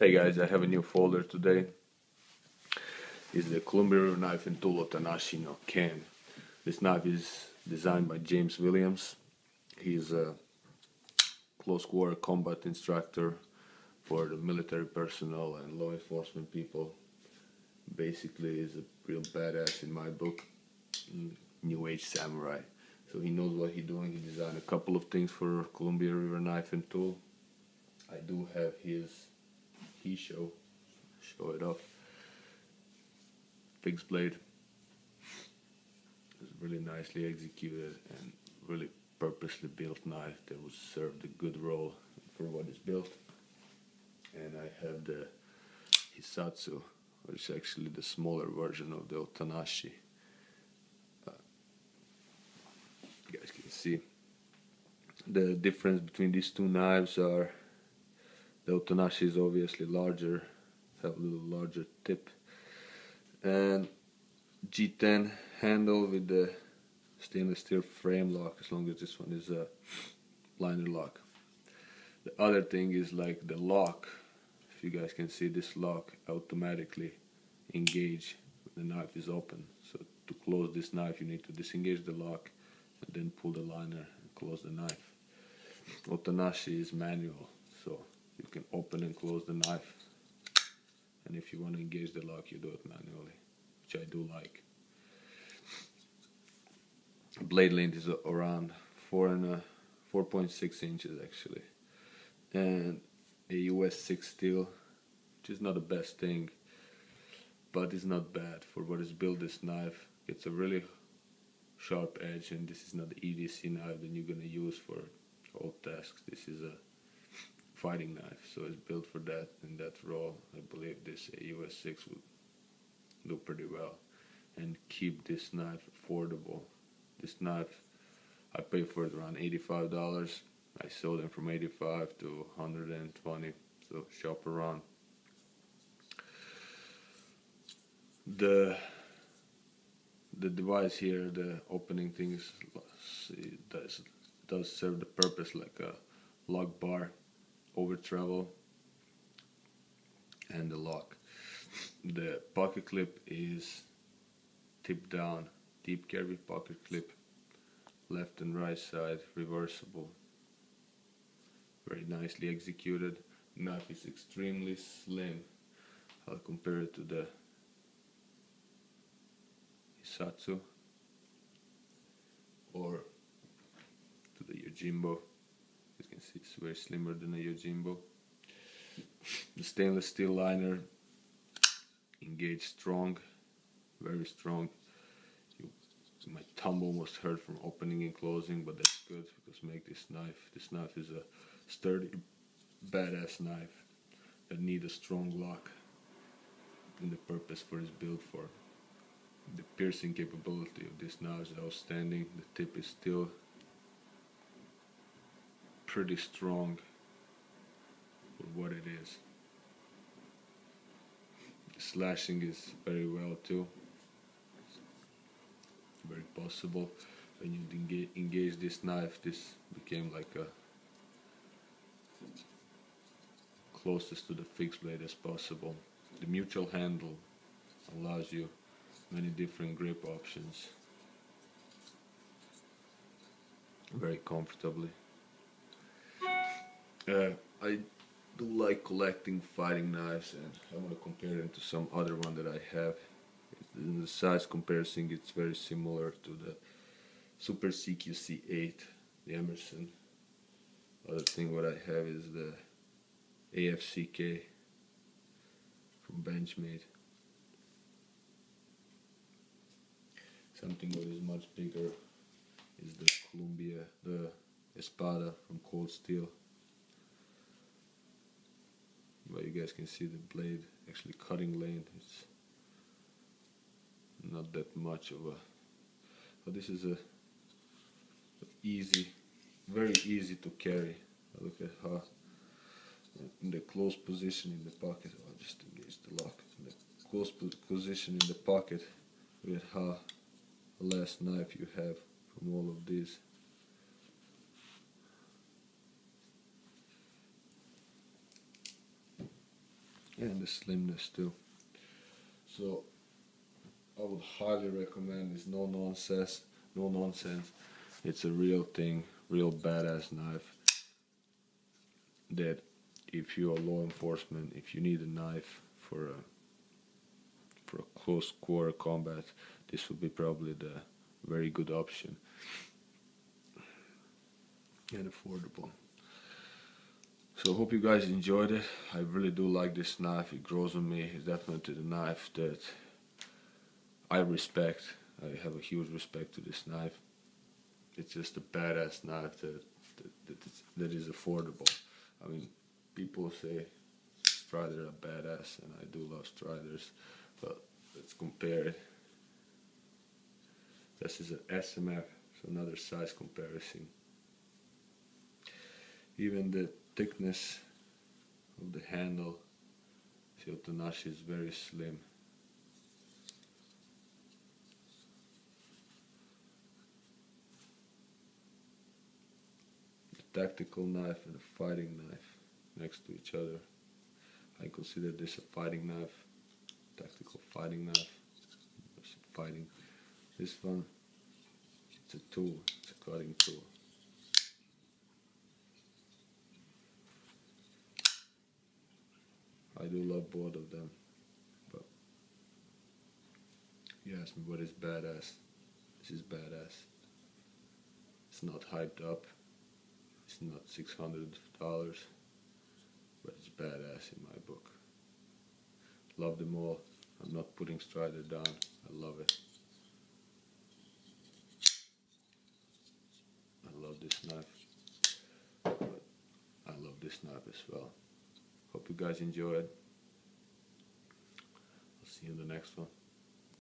Hey guys, I have a new folder today. It's the Columbia River knife and tool Otanashi Noh Ken. This knife is designed by James Williams. He's a close quarter combat instructor for the military personnel and law enforcement people. Basically, he's a real badass in my book, New Age Samurai. So he knows what he's doing. He designed a couple of things for Columbia River knife and tool. I do have his Heiho, show it off, fixed blade. It's really nicely executed and really purposely built knife that would serve the good role for what it's built. And I have the Hissatsu, which is actually the smaller version of the Otanashi. You guys can see the difference between these two knives are the Otanashi is obviously larger, have a little larger tip, and G10 handle with the stainless steel frame lock, as long as this one is a liner lock. The other thing is like the lock. If you guys can see, this lock automatically engage when the knife is open. So to close this knife you need to disengage the lock and then pull the liner and close the knife. Otanashi is manual, so you can open and close the knife, and if you want to engage the lock you do it manually, which I do like. Blade length is around 4.6 inches actually, and a US 6 steel, which is not the best thing, but it's not bad for what is built. This knife, it's a really sharp edge, and this is not the EDC knife that you're gonna use for all tasks. This is a fighting knife, so it's built for that. In that role, I believe this US 6 would do pretty well and keep this knife affordable. This knife, I paid for it around $85. I sold them from 85 to 120, so shop around. The device here, the opening thing does serve the purpose like a lock bar over travel, and the lock. The pocket clip is tip down, deep carry pocket clip, left and right side reversible, very nicely executed. Knife is extremely slim. I'll compare it to the Hissatsu or to the Yojimbo. You can see it's very slimmer than a Yojimbo. The stainless steel liner engaged strong, very strong. My thumb almost hurt from opening and closing, but that's good because this knife is a sturdy, badass knife that needs a strong lock, and the purpose for it's built for. The piercing capability of this knife is outstanding. The tip is still pretty strong for what it is. The slashing is very well too. Very possible. When you engage this knife, this became like a closest to the fixed blade as possible. The mutual handle allows you many different grip options very comfortably. I do like collecting fighting knives, and I want to compare them to some other one that I have. In the size comparison, it's very similar to the Super CQC8, the Emerson. Other thing what I have is the AFCK from Benchmade. Something what is much bigger is the Columbia, the Espada from Cold Steel. But you guys can see the blade actually cutting length. It's not that much of a, but this is a easy, very easy to carry. Look at how in the close position in the pocket. I'll just engage the lock. In the close position in the pocket, look at how less knife you have from all of these. and the slimness too. So I would highly recommend this no nonsense. It's a real thing, real badass knife. That if you are law enforcement, if you need a knife for a close quarter combat, this would be probably the very good option and affordable. So I hope you guys enjoyed it. I really do like this knife. It grows on me. It's definitely the knife that I respect. I have a huge respect to this knife. It's just a badass knife that is affordable. I mean, people say Striders are badass, and I do love Striders, but let's compare it. This is an SMF, so another size comparison. Even the thickness of the handle, see, Otanashi is very slim. The tactical knife and a fighting knife next to each other. I consider this a fighting knife, tactical fighting knife. Fighting. This one, it's a tool, it's a cutting tool. I do love both of them, but if you ask me what is badass, this is badass. It's not hyped up, it's not $600, but it's badass in my book. Love them all. I'm not putting Strider down, I love it. I love this knife, but I love this knife as well. Hope you guys enjoyed. I'll see you in the next one.